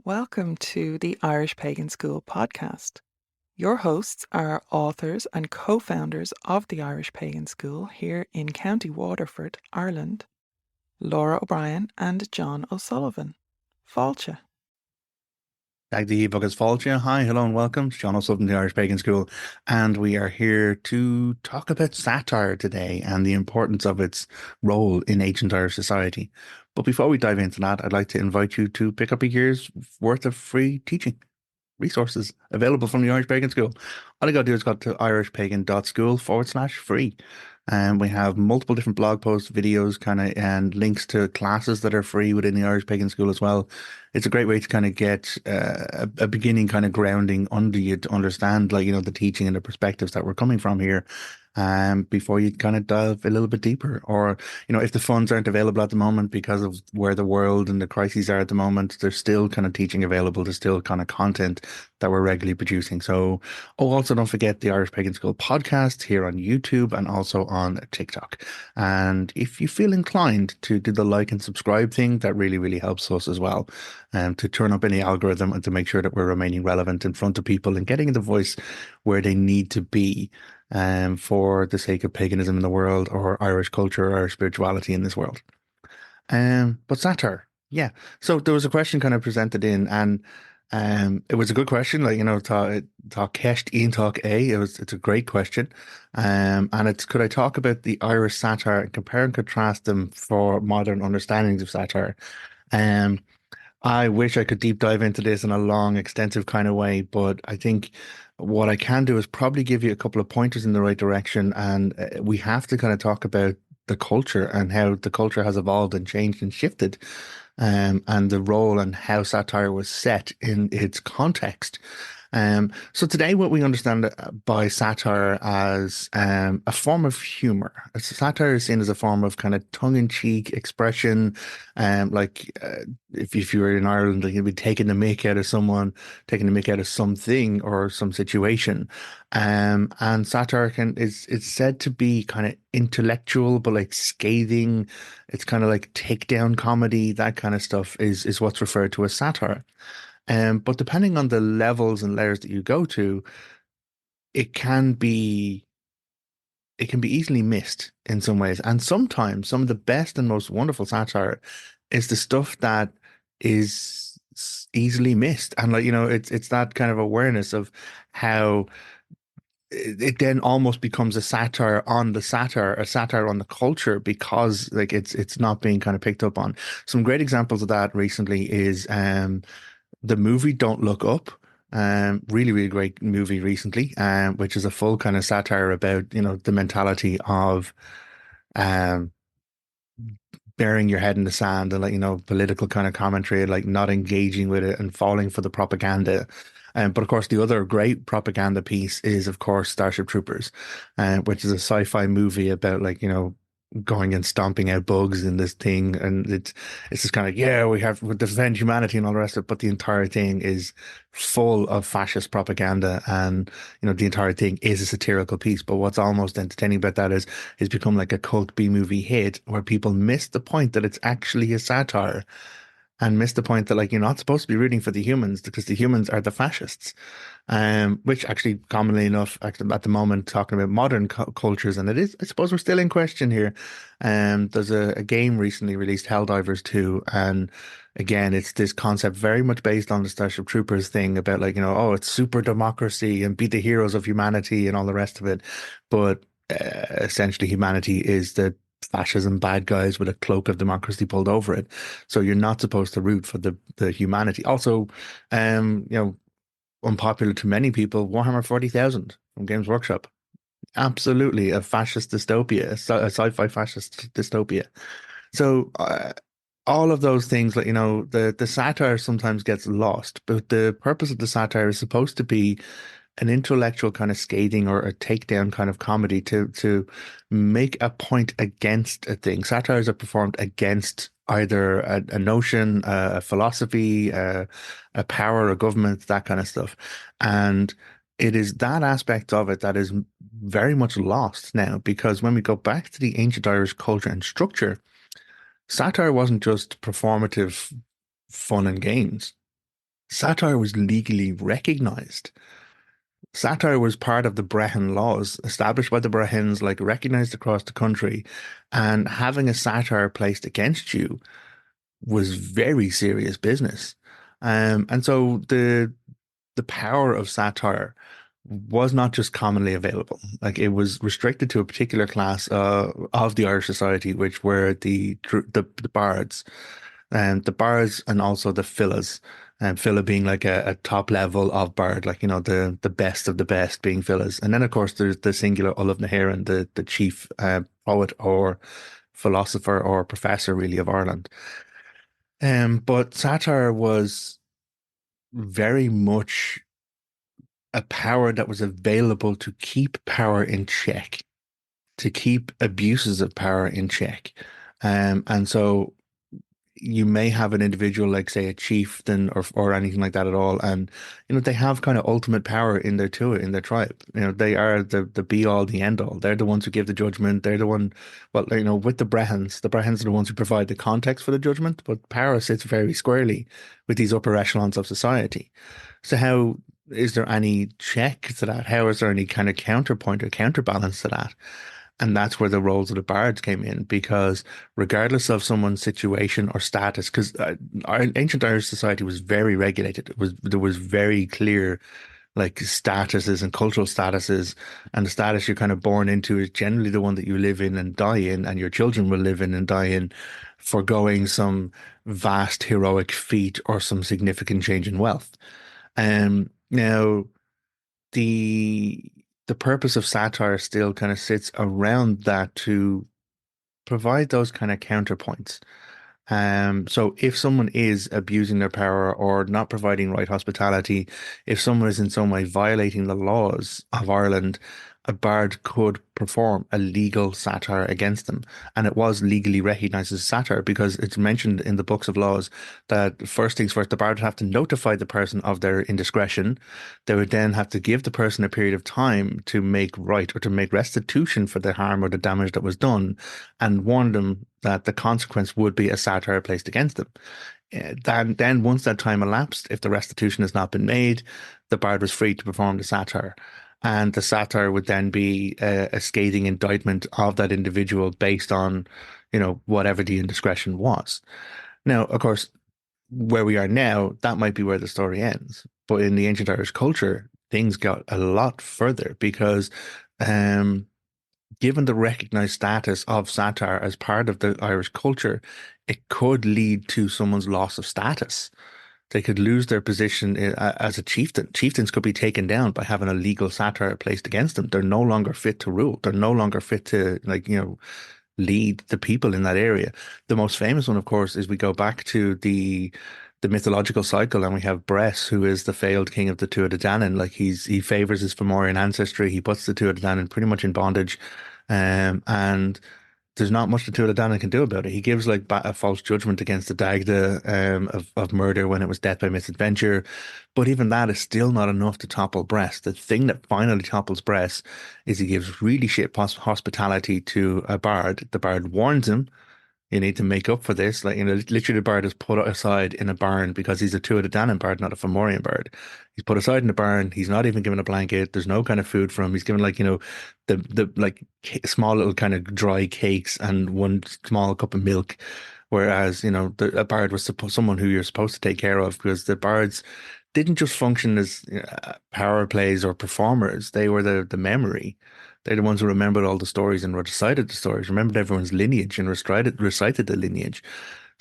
Welcome to the Irish Pagan School podcast. Your hosts are authors and co-founders of the Irish Pagan School here in County Waterford, Ireland, Laura O'Brien and John O'Sullivan. Fáilte. Dagdi Bugus Fáilte. Hi, hello, and welcome to John O'Sullivan, the Irish Pagan School. And we are here to talk about satire today and the importance of its role in ancient Irish society. But before we dive into that, I'd like to invite you to pick up a year's worth of free teaching resources available from the Irish Pagan School. All you got to do is go to irishpagan.school/free. And we have multiple different blog posts, videos, and links to classes that are free within the Irish Pagan School as well. It's a great way to kind of get a beginning kind of grounding under you to understand, the teaching and the perspectives that we're coming from here. Before you kind of dive a little bit deeper, or if the funds aren't available at the moment because of where the world and the crises are at the moment, there's still kind of teaching available. There's still kind of content that we're regularly producing. So, also don't forget the Irish Pagan School podcast here on YouTube and also on TikTok. And if you feel inclined to do the like and subscribe thing, that really, really helps us as well. To turn up any algorithm and to make sure that we're remaining relevant in front of people and getting the voice where they need to be for the sake of paganism in the world, or Irish culture, or Irish spirituality in this world. But satire, yeah. So there was a question kind of presented in, and it was a good question. Talk Kesht Ian talk A. It's a great question. And it's, could I talk about the Irish satire and compare and contrast them for modern understandings of satire? Um, I wish I could deep dive into this in a long, extensive kind of way, but I think what I can do is probably give you a couple of pointers in the right direction. And we have to kind of talk about the culture and how the culture has evolved and changed and shifted, and the role and how satire was set in its context. So today, what we understand by satire as a form of humor. Satire is seen as a form of kind of tongue-in-cheek expression. If you were in Ireland, like, you'd be taking the mick out of someone, taking the mick out of something or some situation. And satire is said to be kind of intellectual, but like scathing. It's kind of like takedown comedy. That kind of stuff is what's referred to as satire. But depending on the levels and layers that you go to, it can be it can be easily missed in some ways. And sometimes some of the best and most wonderful satire is the stuff that is easily missed. And it's that kind of awareness of how it then almost becomes a satire on the satire, a satire on the culture, because like it's not being kind of picked up on. Some great examples of that recently is the movie Don't Look Up. Really, really great movie recently, which is a full kind of satire about, the mentality of um, burying your head in the sand, and political kind of commentary, like not engaging with it and falling for the propaganda. But of course, the other great propaganda piece is, of course, Starship Troopers, which is a sci-fi movie about going and stomping out bugs in this thing, and it's just kind of, yeah, we defend humanity and all the rest of it, but the entire thing is full of fascist propaganda, and the entire thing is a satirical piece. But what's almost entertaining about that is become like a cult B movie hit, where people miss the point that it's actually a satire, and miss the point that, like, you're not supposed to be rooting for the humans because the humans are the fascists. Which actually, commonly enough, actually, at the moment, talking about modern cultures, and it is, I suppose we're still in question here. There's a game recently released, Helldivers 2, and again, it's this concept very much based on the Starship Troopers thing about, like, oh, it's super democracy and be the heroes of humanity and all the rest of it. But essentially, humanity is the fascism bad guys with a cloak of democracy pulled over it. So you're not supposed to root for the humanity. Also, unpopular to many people, Warhammer 40,000 from Games Workshop. Absolutely a fascist dystopia, a sci-fi fascist dystopia. So all of those things, like, the satire sometimes gets lost, but the purpose of the satire is supposed to be an intellectual kind of scathing or a takedown kind of comedy to make a point against a thing. Satires are performed against either a notion, a philosophy, a power, a government, that kind of stuff. And it is that aspect of it that is very much lost now, because when we go back to the ancient Irish culture and structure, satire wasn't just performative fun and games. Satire was legally recognized. Satire was part of the Brehon laws established by the Brehons, like recognized across the country, and having a satire placed against you was very serious business. And so the power of satire was not just commonly available. Like it was restricted to a particular class of the Irish society, which were the bards, and the bards, and also the fillas. And filla being like a top level of bard, like the best of the best being fillas. And then of course there's the singular Olav na hÉireann, the chief poet or philosopher or professor really of Ireland. But satire was very much a power that was available to keep power in check, to keep abuses of power in check. And so you may have an individual like say a chieftain or anything like that at all, and they have kind of ultimate power in in their tribe. They are the be all, the end all. They're the ones who give the judgment. They're the one, well, with the Brehons are the ones who provide the context for the judgment, but power sits very squarely with these upper echelons of society. So how is there any check to that? How is there any kind of counterpoint or counterbalance to that? And that's where the roles of the bards came in, because regardless of someone's situation or status, because our ancient Irish society was very regulated. There was very clear like statuses and cultural statuses, and the status you're kind of born into is generally the one that you live in and die in, and your children will live in and die in, foregoing some vast heroic feat or some significant change in wealth. Now the the purpose of satire still kind of sits around that to provide those kind of counterpoints. So if someone is abusing their power or not providing right hospitality, if someone is in some way violating the laws of Ireland, a bard could perform a legal satire against them. And it was legally recognized as satire because it's mentioned in the books of laws that first things first, the bard would have to notify the person of their indiscretion. They would then have to give the person a period of time to make right or to make restitution for the harm or the damage that was done, and warn them that the consequence would be a satire placed against them. Then once that time elapsed, if the restitution has not been made, the bard was free to perform the satire. And the satire would then be a scathing indictment of that individual based on, whatever the indiscretion was. Now, of course, where we are now, that might be where the story ends. But in the ancient Irish culture, things got a lot further because um, given the recognized status of satire as part of the Irish culture, it could lead to someone's loss of status. They could lose their position as a chieftain. Chieftains could be taken down by having a legal satire placed against them. They're no longer fit to rule. They're no longer fit to, like, lead the people in that area. The most famous one, of course, is we go back to the mythological cycle, and we have Bress, who is the failed king of the Tuatha De Danann. Like he favors his Fomorian ancestry. He puts the Tuatha De Danann pretty much in bondage, and there's not much the Tuatha De Danann can do about it. He gives like a false judgment against the Dagda of murder when it was death by misadventure, but even that is still not enough to topple Bress. The thing that finally topples Bress is he gives really shit hospitality to a bard. The bard warns him, you need to make up for this. Like, literally the bard is put aside in a barn because he's a Tuatha De Danann bard, not a Fomorian bard. He's put aside in the barn. He's not even given a blanket. There's no kind of food for him. He's given like, the like small little kind of dry cakes and one small cup of milk. Whereas, a bard was someone who you're supposed to take care of, because the bards didn't just function as power plays or performers. They were the memory. They're the ones who remembered all the stories and recited the stories, remembered everyone's lineage and recited the lineage.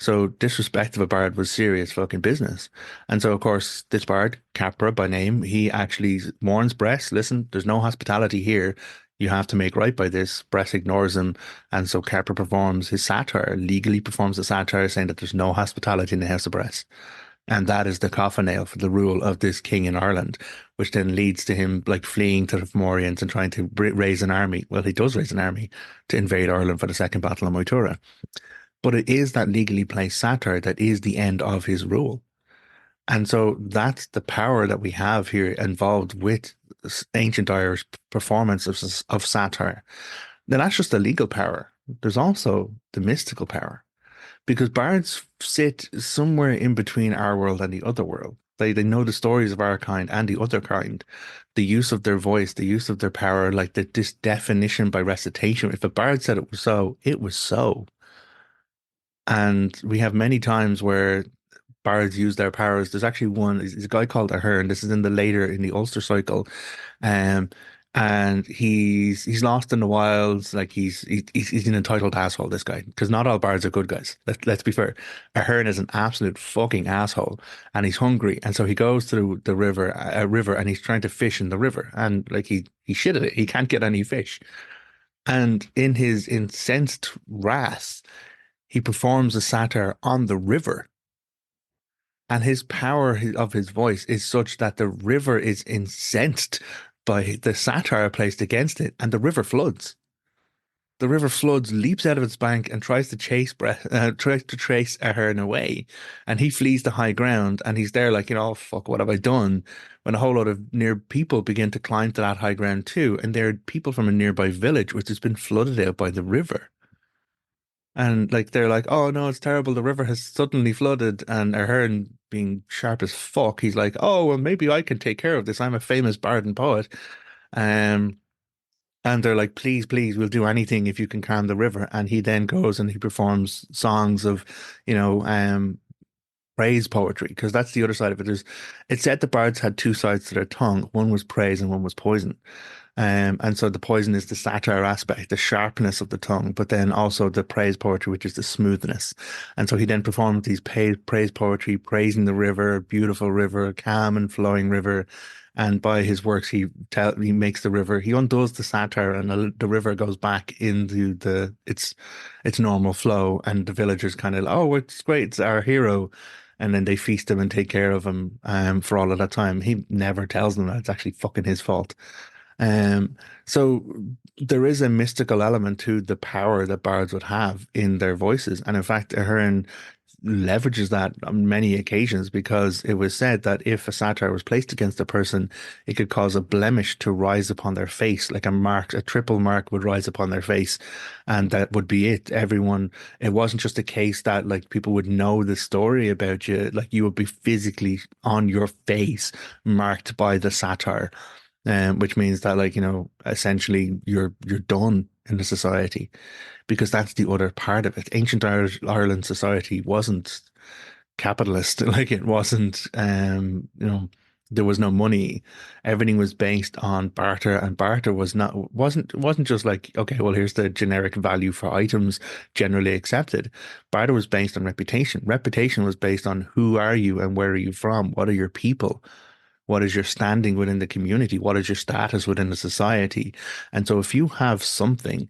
So disrespect of a bard was serious fucking business. And so, of course, this bard, Capra by name, he actually warns Bress, listen, there's no hospitality here. You have to make right by this. Bress ignores him. And so Capra performs his satire, legally performs the satire, saying that there's no hospitality in the House of Bress. And that is the coffin nail for the rule of this king in Ireland, which then leads to him like fleeing to the Fomorians and trying to raise an army. Well, he does raise an army to invade Ireland for the Second Battle of Moytura. But it is that legally placed satire that is the end of his rule. And so that's the power that we have here involved with ancient Irish performance of satire. Now, that's just the legal power. There's also the mystical power, because bards sit somewhere in between our world and the other world. They know the stories of our kind and the other kind, the use of their voice, the use of their power, like this definition by recitation. If a bard said it was so, it was so. And we have many times where bards use their powers. There's actually one, is a guy called Ahern. This is in the later in the Ulster cycle. Um, and he's lost in the wilds. Like he's an entitled asshole, this guy, because not all bards are good guys. Let's be fair. Ahern is an absolute fucking asshole, and he's hungry, and so he goes to the river, a river, and he's trying to fish in the river, and like he shit at it. He can't get any fish, and in his incensed wrath, he performs a satire on the river. And his power of his voice is such that the river is incensed by the satire placed against it, and the river floods. The river floods, leaps out of its bank, and tries to trace Ahern away. And he flees to high ground, and he's there like, oh fuck, what have I done? When a whole lot of near people begin to climb to that high ground too, and there are people from a nearby village which has been flooded out by the river. And like they're like, oh no, it's terrible. The river has suddenly flooded, and Ahern, being sharp as fuck, he's like, oh well, maybe I can take care of this. I'm a famous bard and poet. Um, and they're like, please, please, we'll do anything if you can calm the river. And he then goes and he performs songs of, you know, praise poetry, because that's the other side of it. It's said the bards had two sides to their tongue. One was praise and one was poison. And so the poison is the satire aspect, the sharpness of the tongue, but then also the praise poetry, which is the smoothness. And so he then performed these praise poetry, praising the river, beautiful river, calm and flowing river. And by his works, he makes the river, he undoes the satire, and the river goes back into its normal flow. And the villagers kind of, oh, it's great, it's our hero. And then they feast him and take care of him for all of that time. He never tells them that it's actually fucking his fault. Um, so there is a mystical element to the power that bards would have in their voices. And in fact, Ahern leverages that on many occasions, because it was said that if a satire was placed against a person, it could cause a blemish to rise upon their face, like a triple mark would rise upon their face, and that would be it. It wasn't just a case that like people would know the story about you, like you would be physically on your face marked by the satire, which means that like, essentially you're done in the society, because that's the other part of it. Ancient Ireland society wasn't capitalist. Like it wasn't, there was no money. Everything was based on barter, and barter wasn't just like, okay, well, here's the generic value for items generally accepted. Barter was based on reputation. Reputation was based on who are you and where are you from? What are your people? What is your standing within the community? What is your status within the society? And so if you have something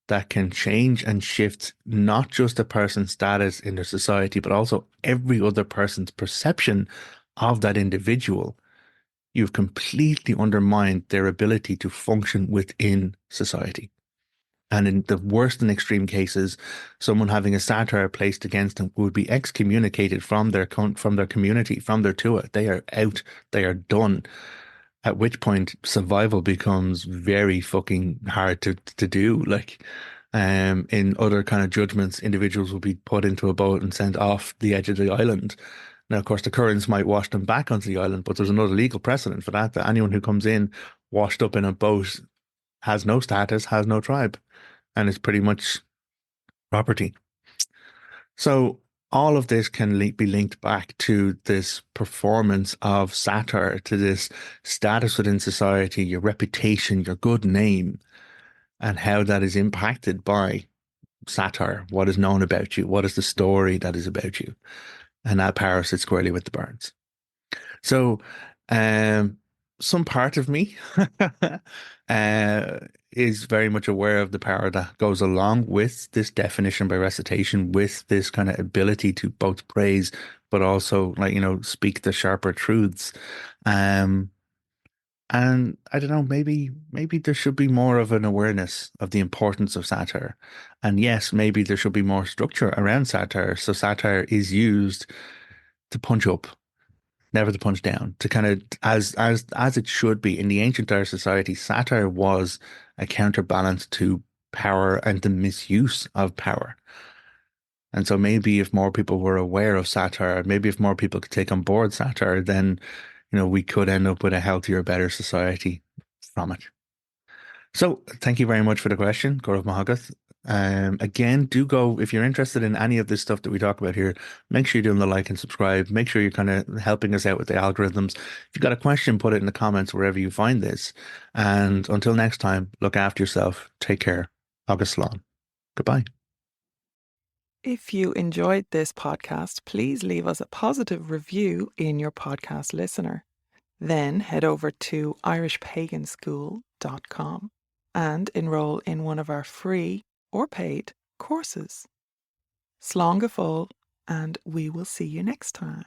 that can change and shift not just a person's status in their society, but also every other person's perception of that individual, you've completely undermined their ability to function within society. And in the worst and extreme cases, someone having a satire placed against them would be excommunicated from from their community, from their tua. They are out. They are done. At which point, survival becomes very fucking hard to do. Like, in other kind of judgments, individuals will be put into a boat and sent off the edge of the island. Now, of course, the currents might wash them back onto the island, but there's another legal precedent for that. That anyone who comes in washed up in a boat has no status, has no tribe, and it's pretty much property. So all of this can be linked back to this performance of satire, to this status within society, your reputation, your good name, and how that is impacted by satire. What is known about you? What is the story that is about you? And that power sits squarely with the bards. So, um, some part of me uh, is very much aware of the power that goes along with this definition by recitation, with this kind of ability to both praise, but also like, speak the sharper truths. Um, and I don't know, maybe there should be more of an awareness of the importance of satire. And yes, maybe there should be more structure around satire. So satire is used to punch up, never to punch down, to kind of as it should be. In the ancient Irish society, satire was a counterbalance to power and the misuse of power. And so maybe if more people were aware of satire, maybe if more people could take on board satire, then, we could end up with a healthier, better society from it. So thank you very much for the question, Gaurav Mahagath. Again, do go if you're interested in any of this stuff that we talk about here. Make sure you're doing the like and subscribe. Make sure you're kind of helping us out with the algorithms. If you've got a question, put it in the comments wherever you find this. And until next time, look after yourself. Take care. Agus Slán. Goodbye. If you enjoyed this podcast, please leave us a positive review in your podcast listener. Then head over to irishpaganschool.com and enroll in one of our free or paid courses. Slán go fóill, and we will see you next time.